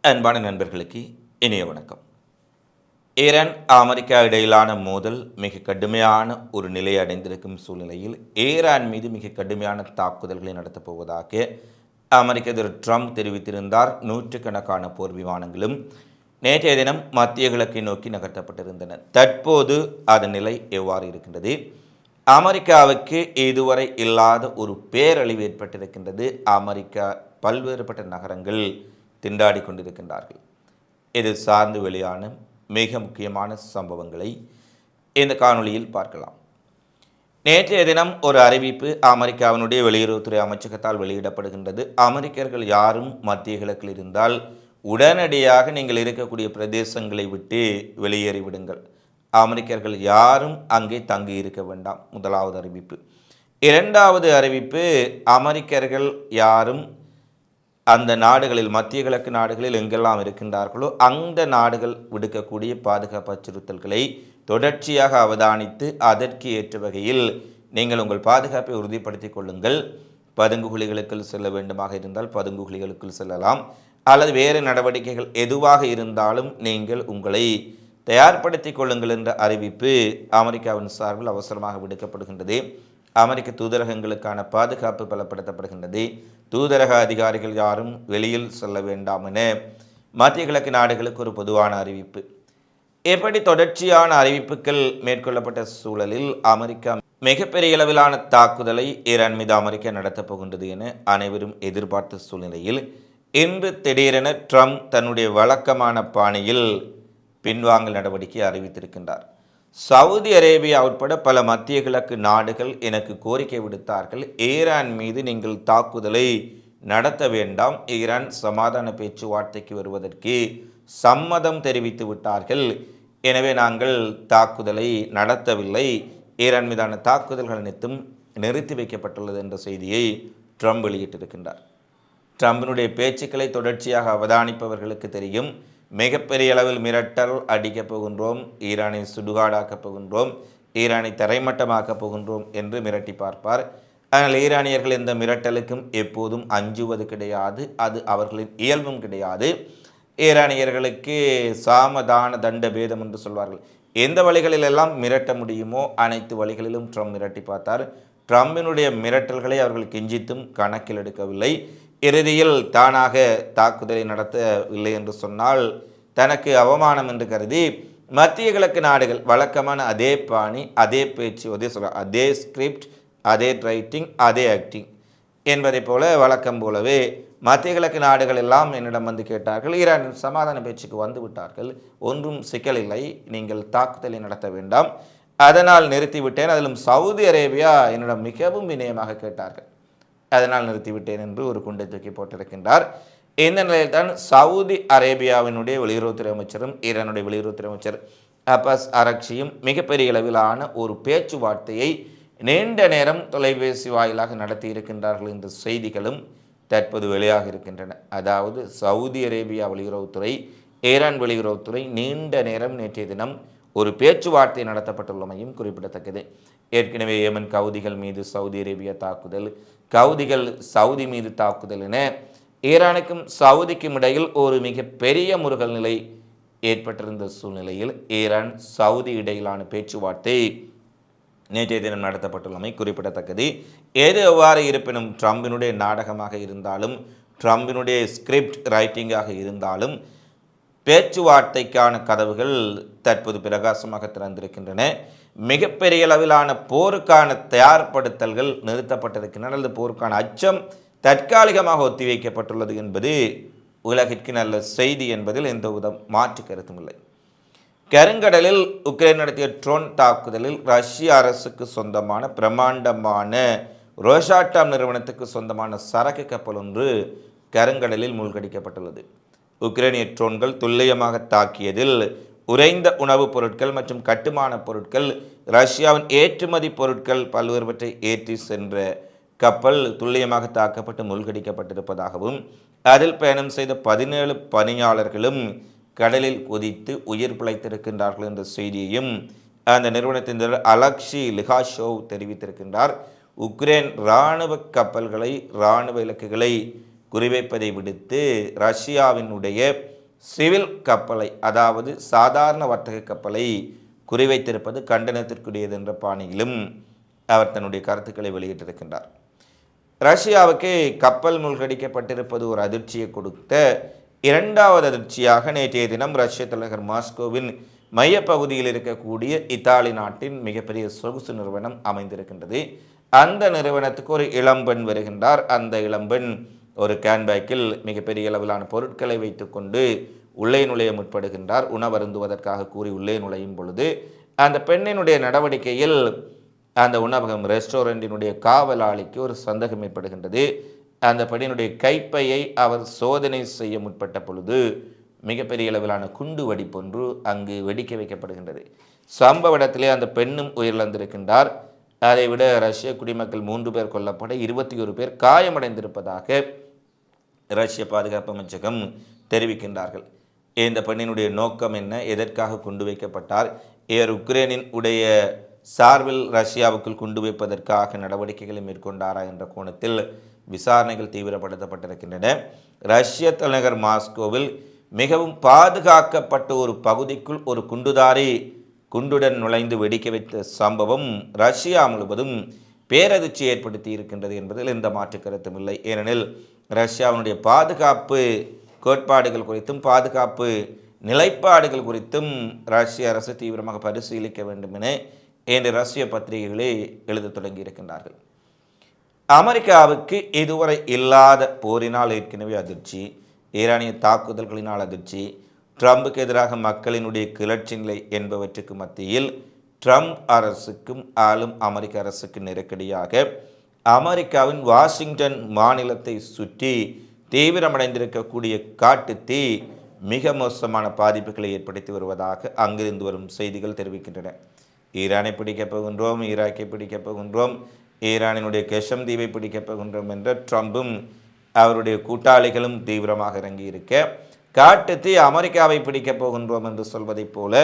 அன்பான நண்பர்களுக்கு இனிய வணக்கம். ஈரான் அமெரிக்கா இடையிலான மோதல் மிக கடுமையான ஒரு நிலையை அடைந்திருக்கும் சூழ்நிலையில் ஈரான் மீது மிக கடுமையான தாக்குதல்களை நடத்தப் போவதாக அமெரிக்க அதிபர் ட்ரம்ப் தெரிவித்திருந்தார். நூற்றுக்கணக்கான போர் விமானங்களும் நேற்றைய தினம் மத்திய கிழக்கை நோக்கி நகர்த்தப்பட்டிருந்தன. தற்போது அதன் நிலை எவ்வாறு இருக்கின்றது? அமெரிக்காவுக்கு இதுவரை இல்லாத ஒரு பேரழிவு ஏற்பட்டிருக்கின்றது. அமெரிக்கா பல்வேறுபட்ட நகரங்கள் திண்டாடி கொண்டிருக்கின்றார்கள். இது சார்ந்து வெளியான மிக முக்கியமான சம்பவங்களை இந்த காணொளியில் பார்க்கலாம். நேற்றைய தினம் ஒரு அறிவிப்பு அமெரிக்காவினுடைய வெளியுறவுத்துறை அமைச்சகத்தால் வெளியிடப்படுகின்றது. அமெரிக்கர்கள் யாரும் மத்திய கிழக்கில் இருந்தால் உடனடியாக நீங்கள் இருக்கக்கூடிய பிரதேசங்களை விட்டு வெளியேறிவிடுங்கள். அமெரிக்கர்கள் யாரும் அங்கே தங்கி இருக்க வேண்டாம். முதலாவது அறிவிப்பு. இரண்டாவது அறிவிப்பு, அமெரிக்கர்கள் யாரும் அந்த நாடுகளில் மத்திய கிழக்கு நாடுகளில் எங்கெல்லாம் இருக்கின்றார்களோ அந்த நாடுகள் விடுக்கக்கூடிய பாதுகாப்பு அச்சுறுத்தல்களை தொடர்ச்சியாக அவதானித்து அதற்கு ஏற்ற வகையில் நீங்கள் உங்கள் பாதுகாப்பை உறுதிப்படுத்திக் கொள்ளுங்கள். பதுங்குகுழிகளுக்குள் செல்ல வேண்டுமாக இருந்தால் பதுங்குகுழிகளுக்குள் செல்லலாம், அல்லது வேறு நடவடிக்கைகள் எதுவாக இருந்தாலும் நீங்கள் உங்களை தயார்படுத்திக் கொள்ளுங்கள் என்ற அறிவிப்பு அமெரிக்காவின் சார்பில் அவசரமாக விடுக்கப்படுகின்றது. அமெரிக்க தூதரகங்களுக்கான பாதுகாப்பு பலப்படுத்தப்படுகின்றது. தூதரக அதிகாரிகள் யாரும் வெளியில் செல்ல வேண்டாம் என மத்திய கிழக்கு நாடுகளுக்கு ஒரு பொதுவான அறிவிப்பு. எப்படி தொடர்ச்சியான அறிவிப்புகள் மேற்கொள்ளப்பட்ட சூழலில் அமெரிக்கா மிகப்பெரிய அளவிலான தாக்குதலை ஈரான் மீது அமெரிக்கா நடத்தப் போகின்றது என அனைவரும் எதிர்பார்த்த சூழ்நிலையில் இன்று திடீரென ட்ரம்ப் தன்னுடைய வழக்கமான பாணியில் பின்வாங்கல் நடவடிக்கை அறிவித்திருக்கின்றார். சவுதி அரேபியா உட்பட பல மத்திய கிழக்கு நாடுகள் எனக்கு கோரிக்கை விடுத்தார்கள், ஈரான் மீது நீங்கள் தாக்குதலை நடத்த வேண்டாம், ஈரான் சமாதான பேச்சுவார்த்தைக்கு வருவதற்கு சம்மதம் தெரிவித்து விட்டார்கள், எனவே நாங்கள் தாக்குதலை நடத்தவில்லை, ஈரான் மீதான தாக்குதல்கள் அனைத்தும் நிறுத்தி வைக்கப்பட்டுள்ளது என்ற செய்தியை ட்ரம்ப் வெளியிட்டிருக்கின்றார். ட்ரம்பினுடைய பேச்சுக்களை தொடர்ச்சியாக அவதானிப்பவர்களுக்கு தெரியும், மிகப்பெரிய அளவில் மிரட்டல் அடிக்கப் போகின்றோம், ஈரானை சுடுகாடாக்கப் போகின்றோம், ஈரானை தரைமட்டமாக்கப் போகின்றோம் என்று மிரட்டி பார்ப்பார். ஆனால் ஈரானியர்கள் எந்த மிரட்டலுக்கும் எப்போதும் அஞ்சுவது கிடையாது, அது அவர்களின் இயல்பும் கிடையாது. ஈரானியர்களுக்கு சாமதான தண்ட பேதம் என்று சொல்வார்கள். எந்த வழிகளிலெல்லாம் மிரட்ட முடியுமோ அனைத்து வழிகளிலும் ட்ரம்ப் மிரட்டி பார்த்தார். ட்ரம்பினுடைய மிரட்டல்களை அவர்கள் கிஞ்சித்தும் கணக்கில் எடுக்கவில்லை. இறுதியில் தானாக தாக்குதலை நடத்தவில்லை என்று சொன்னால் தனக்கு அவமானம் என்று கருதி மத்திய கிழக்கு நாடுகள் வழக்கமான அதே பாணி, அதே பேச்சு, அதே ஸ்கிரிப்ட், அதே ரைட்டிங், அதே ஆக்டிங் என்பதை போல வழக்கம் போலவே மத்திய கிழக்கு நாடுகள் எல்லாம் என்னிடம் வந்து கேட்டார்கள், ஈரான் சமாதான பேச்சுக்கு வந்து விட்டார்கள், ஒன்றும் சிக்கலில்லை, நீங்கள் தாக்குதலை நடத்த வேண்டாம், அதனால் நிறுத்திவிட்டேன். அதிலும் சவுதி அரேபியா என்னிடம் மிகவும் வினயமாக கேட்டார்கள், அதனால் நிறுத்திவிட்டேன் என்று ஒரு குண்டை தூக்கி போட்டிருக்கின்றார். இந்த நிலையில் தான் சவுதி அரேபியாவினுடைய வெளியுறவுத்துறை அமைச்சரும் ஈரானுடைய வெளியுறவுத்துறை அமைச்சர் அப்பாஸ் அரக்சியும் மிகப்பெரிய அளவிலான ஒரு பேச்சுவார்த்தையை நீண்ட நேரம் தொலைபேசி வாயிலாக நடத்தி இருக்கின்றார்கள் என்ற செய்திகளும் தற்போது வெளியாக இருக்கின்றன. அதாவது சவுதி அரேபியா வெளியுறவுத்துறை, ஈரான் வெளியுறவுத்துறை நீண்ட நேரம் நேற்றைய தினம் ஒரு பேச்சுவார்த்தை நடத்தப்பட்டுள்ளமையும் குறிப்பிடத்தக்கது. ஏற்கனவே ஏமன் கவுதிகள் மீது சவுதி அரேபியா தாக்குதல், கவுதிகள் சவுதி மீது தாக்குதல் என ஈரானுக்கும் சவுதிக்கும் இடையில் ஒரு மிக பெரிய முருகல் நிலை ஏற்பட்டிருந்த சூழ்நிலையில் ஈரான் சவுதி இடையிலான பேச்சுவார்த்தை நேற்றைய தினம் நடத்தப்பட்டுள்ளமை குறிப்பிடத்தக்கது. எது எவ்வாறு இருப்பினும் ட்ரம்பினுடைய நாடகமாக இருந்தாலும், ட்ரம்பினுடைய ஸ்கிரிப்ட் ரைட்டிங்காக இருந்தாலும் பேச்சுவார்த்தைக்கான கதவுகள் தற்போது பிரகாசமாக திறந்திருக்கின்றன. மிகப்பெரிய அளவிலான போருக்கான தயார்படுத்தல்கள் நிறுத்தப்பட்டிருக்கின்றன, அல்லது போருக்கான அச்சம் தற்காலிகமாக ஒத்திவைக்கப்பட்டுள்ளது என்பது உலகிற்கு நல்ல செய்தி என்பதில் எந்தவித மாற்று கருத்தும் இல்லை. கருங்கடலில் உக்ரைன் நடத்திய ட்ரோன் தாக்குதலில் ரஷ்ய அரசுக்கு சொந்தமான பிரம்மாண்டமான ரோசாட்டாம் நிறுவனத்துக்கு சொந்தமான சரக்கு கப்பல் ஒன்று கருங்கடலில் மூழ்கடிக்கப்பட்டுள்ளது. உக்ரைனிய ட்ரோன்கள் துல்லியமாக தாக்கியதில் உறைந்த உணவுப் பொருட்கள் மற்றும் கட்டுமான பொருட்கள், ரஷ்யாவின் ஏற்றுமதி பொருட்கள் பல்வேறுவற்றை ஏற்றி சென்ற கப்பல் துல்லியமாக தாக்கப்பட்டு மூழ்கடிக்கப்பட்டிருப்பதாகவும் அதில் பயணம் செய்த 17 பணியாளர்களும் கடலில் குதித்து உயிர் பிழைத்திருக்கின்றார்கள் என்ற செய்தியையும் அந்த நிறுவனத்தின் அலெக்சி லிகாஷோவ் தெரிவித்திருக்கின்றார். உக்ரைன் இராணுவ கப்பல்களை, இராணுவ இலக்குகளை குறிவைப்பதை விடுத்து ரஷ்யாவினுடைய சிவில் கப்பலை, அதாவது சாதாரண வர்த்தக கப்பலை குறிவைத்திருப்பது கண்டனத்திற்குரியது என்ற பாணியிலும் அவர் தன்னுடைய கருத்துக்களை வெளியிட்டிருக்கின்றார். ரஷ்யாவுக்கு கப்பல் மூழ்கடிக்கப்பட்டிருப்பது ஒரு அதிர்ச்சியை கொடுத்த இரண்டாவது அதிர்ச்சியாக நேற்றைய தினம் ரஷ்ய தலைநகர் மாஸ்கோவின் மையப்பகுதியில் இருக்கக்கூடிய இத்தாலி நாட்டின் மிகப்பெரிய சொகுசு நிறுவனம் அமைந்திருக்கின்றது. அந்த நிறுவனத்துக்கு ஒரு இளம்பெண் வருகின்றார். அந்த இளம்பெண் ஒரு கேன்பேக்கில் மிகப்பெரிய அளவிலான பொருட்களை வைத்துக்கொண்டு உள்ளே நுழைய முற்படுகின்றார். உணவருந்துவதற்காக கூறி உள்ளே நுழையும் பொழுது அந்த பெண்ணினுடைய நடவடிக்கையில் அந்த உணவகம் ரெஸ்டாரண்டினுடைய காவலாளிக்கு ஒரு சந்தேகம் ஏற்படுகின்றது. அந்த பெண்ணினுடைய கைப்பையை அவர் சோதனை செய்ய முற்பட்ட பொழுது மிகப்பெரிய அளவிலான குண்டு வெடிப்பொன்று அங்கு வெடிக்க வைக்கப்படுகின்றது. சம்பவ இடத்திலே அந்த பெண்ணும் உயிரிழந்திருக்கின்றார். அதைவிட ரஷ்ய குடிமக்கள் 3 பேர் கொல்லப்பட 21 பேர் காயமடைந்திருப்பதாக ரஷ்ய பாதுகாப்பு அமைச்சகம் தெரிவிக்கின்றார்கள். இந்த பெண்ணினுடைய நோக்கம் என்ன, எதற்காக குண்டு வைக்கப்பட்டார், உக்ரைனின் உடைய சார்பில் ரஷ்யாவுக்குள் குண்டு வைப்பதற்காக நடவடிக்கைகளை மேற்கொண்டாரா என்ற கோணத்தில் விசாரணைகள் தீவிரப்படுத்தப்பட்டிருக்கின்றன. ரஷ்ய தலைநகர் மாஸ்கோவில் மிகவும் பாதுகாக்கப்பட்ட ஒரு பகுதிக்குள் ஒரு குண்டுதாரி குண்டுடன் நுழைந்து வெடிக்க வைத்த சம்பவம் ரஷ்யா முழுவதும் பேரதிர்ச்சி ஏற்படுத்தி இருக்கின்றது என்பதில் எந்த மாற்று கருத்தும் இல்லை. ஏனெனில் ரஷ்யாவினுடைய பாதுகாப்பு கோட்பாடுகள் குறித்தும் பாதுகாப்பு நிலைப்பாடுகள் குறித்தும் ரஷ்ய அரசு தீவிரமாக பரிசீலிக்க வேண்டும் என இன்று ரஷ்ய பத்திரிகைகளே எழுத தொடங்கி இருக்கின்றார்கள். அமெரிக்காவுக்கு இதுவரை இல்லாத போரினால் ஏற்கனவே அதிர்ச்சி, ஈரானிய தாக்குதல்களினால் அதிர்ச்சி, ட்ரம்புக்கு எதிராக மக்களினுடைய கிளர்ச்சி நிலை என்பவற்றுக்கு மத்தியில் ட்ரம்ப் அரசுக்கும் ஆளும் அமெரிக்க அரசுக்கு நெருக்கடியாக அமெரிக்காவின் வாஷிங்டன் மாநிலத்தை சுற்றி தீவிரமடைந்திருக்கக்கூடிய காட்டுத்தீ மிக மோசமான பாதிப்புகளை ஏற்படுத்தி வருவதாக அங்கிருந்து வரும் செய்திகள் தெரிவிக்கின்றன. ஈரானை பிடிக்கப் போகின்றோம், ஈராக்கை பிடிக்கப் போகின்றோம், ஈரானினுடைய கெஷம் தீவை பிடிக்கப் போகின்றோம் என்ற ட்ரம்பும் அவருடைய கூட்டாளிகளும் தீவிரமாக இறங்கியிருக்க, காட்டுத்தீ அமெரிக்காவை பிடிக்கப் போகின்றோம் என்று சொல்வதைப் போல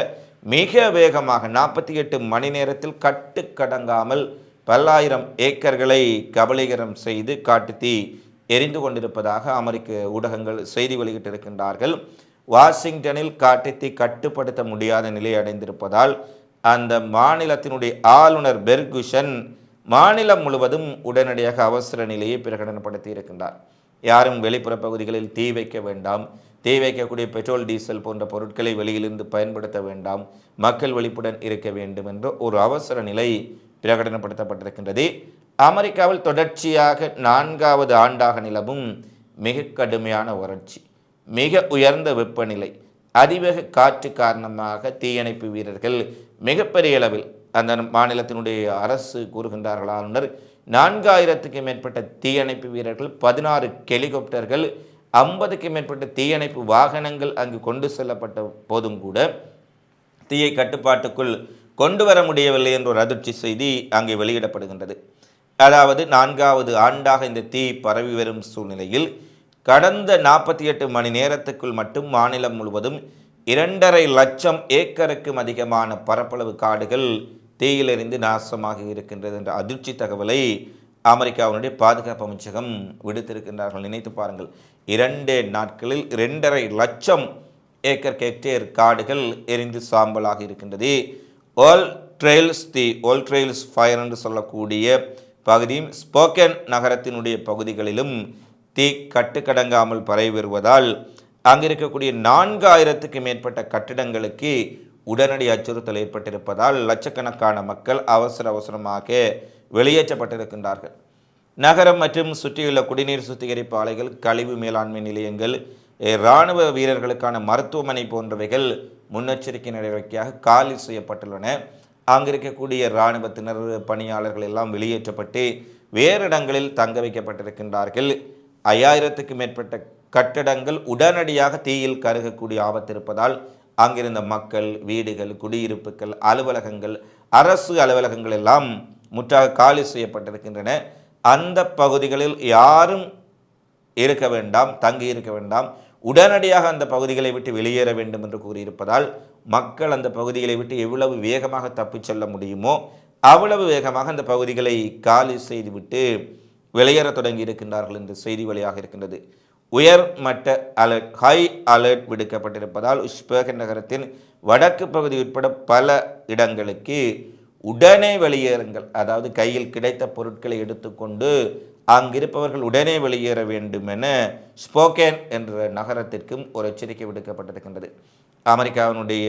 மிக வேகமாக 48 மணி நேரத்தில் கட்டுக்கடங்காமல் பல்லாயிரம் ஏக்கர்களை கபலீகரம் செய்து காட்டுத்தீ எரிந்து கொண்டிருப்பதாக அமெரிக்க ஊடகங்கள் செய்தி வெளியிட்டிருக்கின்றார்கள். வாஷிங்டனில் காட்டுத்தீ கட்டுப்படுத்த முடியாத நிலை அடைந்திருப்பதால் அந்த மாநிலத்தினுடைய ஆளுநர் பெர்குஷன் மாநிலம் முழுவதும் உடனடியாக அவசர நிலையை பிரகடனப்படுத்தி இருக்கின்றார். யாரும் வெளிப்புற பகுதிகளில் தீ வைக்க வேண்டாம், தீ வைக்கக்கூடிய பெட்ரோல் டீசல் போன்ற பொருட்களை வெளியிலிருந்து பயன்படுத்த வேண்டாம், மக்கள் விழிப்புடன் இருக்க வேண்டும் என்ற ஒரு அவசர நிலை பிரகடனப்படுத்தப்பட்டிருக்கின்றது. அமெரிக்காவில் தொடர்ச்சியாக 4வது ஆண்டாக நிலவும் மிக கடுமையான வறட்சி, மிக உயர்ந்த வெப்பநிலை, அதிவேக காற்று காரணமாக தீயணைப்பு வீரர்கள் மிகப்பெரிய அளவில் அந்த மாநிலத்தினுடைய அரசு கூறுகின்றார்கள், ஆளுநர் 4000க்கும் மேற்பட்ட தீயணைப்பு வீரர்கள், 16 ஹெலிகாப்டர்கள், 50க்கும் மேற்பட்ட தீயணைப்பு வாகனங்கள் அங்கு கொண்டு செல்லப்பட்ட போதும் கூட தீயை கட்டுப்பாட்டுக்குள் கொண்டு வர முடியவில்லை என்ற ஒரு அதிர்ச்சி செய்தி அங்கே வெளியிடப்படுகின்றது. அதாவது 4வது ஆண்டாக இந்த தீ பரவி வரும் சூழ்நிலையில் கடந்த 48 மணி நேரத்துக்குள் மட்டும் மாநிலம் முழுவதும் 2.5 லட்சம் ஏக்கருக்கும் அதிகமான பரப்பளவு காடுகள் தீயிலிருந்து நாசமாக இருக்கின்றது என்ற அதிர்ச்சி தகவலை அமெரிக்காவினுடைய பாதுகாப்பு அமைச்சகம் விடுத்திருக்கின்றார்கள். நினைத்து பாருங்கள், 2 நாட்களில் 2.5 லட்சம் ஏக்கர் ஹெக்டேர் காடுகள் எரிந்து சாம்பலாக இருக்கின்றது. ஆல் ட்ரெயில்ஸ் ஃபயர் என்று சொல்லக்கூடிய பகுதியும் ஸ்போக்கன் நகரத்தினுடைய பகுதிகளிலும் தீ கட்டுக்கடங்காமல் பரவி வருவதால் அங்கு இருக்கக்கூடிய 4000க்கும் மேற்பட்ட கட்டிடங்களுக்கு உடனடி அச்சுறுத்தல் ஏற்பட்டிருப்பதால் லட்சக்கணக்கான மக்கள் அவசரமாக வெளியேற்றப்பட்டிருக்கின்றார்கள். நகரம் மற்றும் சுற்றியுள்ள குடிநீர் சுத்திகரிப்பு ஆலைகள், கழிவு மேலாண்மை நிலையங்கள், இராணுவ வீரர்களுக்கான மருத்துவமனை போன்றவைகள் முன்னெச்சரிக்கை நடவடிக்கையாக காலி செய்யப்பட்டுள்ளன. அங்கு இருக்கக்கூடிய இராணுவத்தினர் பணியாளர்கள் எல்லாம் வெளியேற்றப்பட்டு வேறு இடங்களில் தங்க வைக்கப்பட்டிருக்கின்றார்கள். 5000க்கும் மேற்பட்ட கட்டடங்கள் உடனடியாக தீயில் கருகக்கூடிய ஆபத்து இருப்பதால் அங்கிருந்த மக்கள், வீடுகள், குடியிருப்புகள், அலுவலகங்கள், அரசு அலுவலகங்கள் எல்லாம் முற்றாக காலி செய்யப்பட்டிருக்கின்றன. அந்த பகுதிகளில் யாரும் இருக்க வேண்டாம், தங்கி இருக்க வேண்டாம், உடனடியாக அந்த பகுதிகளை விட்டு வெளியேற வேண்டும் என்று கூறியிருப்பதால் மக்கள் அந்த பகுதிகளை விட்டு எவ்வளவு வேகமாக தப்பிச் செல்ல முடியுமோ அவ்வளவு வேகமாக அந்த பகுதிகளை காலி செய்துவிட்டு வெளியேற தொடங்கி இருக்கின்றார்கள் என்ற செய்தி வழியாக இருக்கின்றது. உயர் மட்ட அலர்ட், ஹை அலர்ட் விடுக்கப்பட்டிருப்பதால் உஸ்பெகன் நகரத்தின் வடக்கு பகுதி உட்பட பல இடங்களுக்கு உடனே வெளியேறுங்கள், அதாவது கையில் கிடைத்த பொருட்களை எடுத்துக்கொண்டு அங்கிருப்பவர்கள் உடனே வெளியேற வேண்டும் என ஸ்போக்கேன் என்ற நகரத்திற்கும் ஒரு எச்சரிக்கை விடுக்கப்பட்டிருக்கின்றது. அமெரிக்காவினுடைய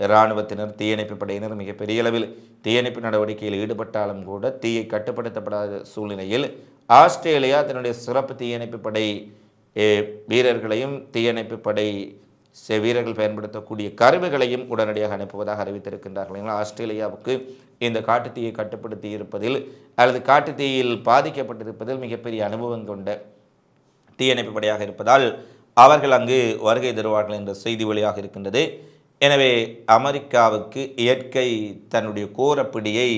இராணுவத்தினர், தீயணைப்பு படையினர் மிகப்பெரிய அளவில் தீயணைப்பு நடவடிக்கையில் ஈடுபட்டாலும் கூட தீயை கட்டுப்படுத்தப்படாத சூழ்நிலையில் ஆஸ்திரேலியா தன்னுடைய சிறப்பு தீயணைப்பு படை வீரர்களையும் தீயணைப்பு படை வீரர்கள் பயன்படுத்தக்கூடிய கருவிகளையும் உடனடியாக அனுப்புவதாக அறிவித்திருக்கின்றார்கள். ஆஸ்திரேலியாவுக்கு இந்த காட்டுத்தீயை கட்டுப்படுத்தி இருப்பதில் அல்லது காட்டுத்தீயில் பாதிக்கப்பட்டிருப்பதில் மிகப்பெரிய அனுபவம் கொண்ட தீயணைப்பு படையாக இருப்பதால் அவர்கள் அங்கு வருகை தருவார்கள் என்ற செய்தி வழியாக இருக்கின்றது. எனவே அமெரிக்காவுக்கு இயற்கை தன்னுடைய கோரப்பிடியை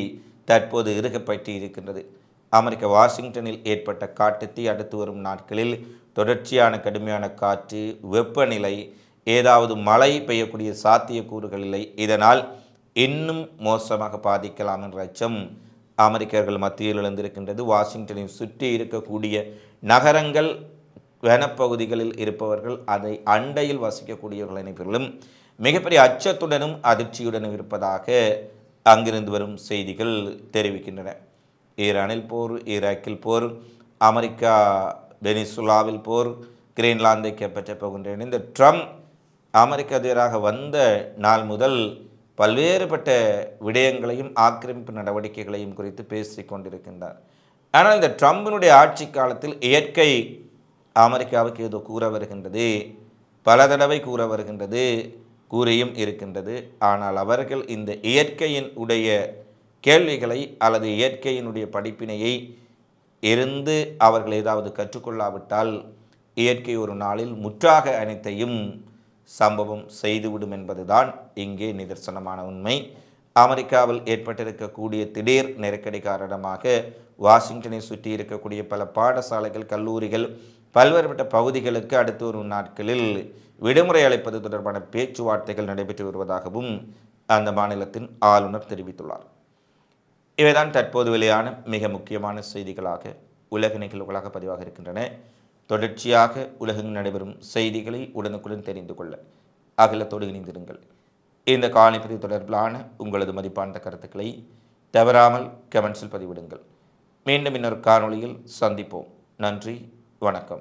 தற்போது இறுகப்பற்றி இருக்கின்றது. அமெரிக்க வாஷிங்டனில் ஏற்பட்ட காட்டுத்தீ அடுத்து வரும் நாட்களில் தொடர்ச்சியான கடுமையான காற்று, வெப்பநிலை, ஏதாவது மழை பெய்யக்கூடிய சாத்தியக்கூறுகள் இல்லை. இதனால் இன்னும் மோசமாக பாதிக்கலாம் என்ற அச்சம் அமெரிக்கர்கள் மத்தியில் எழுந்திருக்கின்றது. வாஷிங்டனை சுற்றி இருக்கக்கூடிய நகரங்கள், வனப்பகுதிகளில் இருப்பவர்கள், அதை அண்டையில் வசிக்கக்கூடியவர்கள் அனைவர்களும் மிகப்பெரிய அச்சத்துடனும் அதிர்ச்சியுடனும் இருப்பதாக அங்கிருந்து வரும் செய்திகள் தெரிவிக்கின்றன. ஈரானில் போர், ஈராக்கில் போர், அமெரிக்கா வெனிசுலாவில் போர், கிரீன்லாந்தை கைப்பற்ற போகின்றன. இந்த ட்ரம்ப் அமெரிக்க அதிபராக வந்த நாள் முதல் பல்வேறுபட்ட விடயங்களையும் ஆக்கிரமிப்பு நடவடிக்கைகளையும் குறித்து பேசி கொண்டிருக்கின்றார். ஆனால் இந்த ட்ரம்பினுடைய ஆட்சி காலத்தில் இயற்கை அமெரிக்காவுக்கு ஏதோ கூற வருகின்றது, பல தடவை கூற வருகின்றது, கூறியும் இருக்கின்றது. ஆனால் அவர்கள் இந்த இயற்கையின் உடைய கேள்விகளை அல்லது இயற்கையினுடைய படிப்பினையை இருந்து அவர்கள் ஏதாவது கற்றுக்கொள்ளாவிட்டால் இயற்கை ஒரு நாளில் முற்றாக அனைத்தையும் சம்பவம் செய்துவிடும் என்பதுதான் இங்கே நிதர்சனமான உண்மை. அமெரிக்காவில் ஏற்பட்டிருக்கக்கூடிய திடீர் நெருக்கடி காரணமாக வாஷிங்டனை சுற்றி இருக்கக்கூடிய பல பாடசாலைகள், கல்லூரிகள், பல்வேறுபட்ட பகுதிகளுக்கு அடுத்து வரும் நாட்களில் விடுமுறை அளிப்பது தொடர்பான பேச்சுவார்த்தைகள் நடைபெற்று வருவதாகவும் அந்த மாநிலத்தின் ஆளுநர் தெரிவித்துள்ளார். இவைதான் தற்போது வெளியான மிக முக்கியமான செய்திகளாக உலக நிகழ்வுகளாக பதிவாக இருக்கின்றன. தொடர்ச்சியாக உலகில் நடைபெறும் செய்திகளை உடனுக்குடன் தெரிந்து கொள்ள அகிலத்தோடு இணைந்திருங்கள். இந்த காணொளி தொடர்பிலான உங்களது மதிப்பான கருத்துக்களை தவறாமல் கமெண்ட்ஸில் பதிவிடுங்கள். மீண்டும் இன்னொரு காணொளியில் சந்திப்போம். நன்றி, வணக்கம்.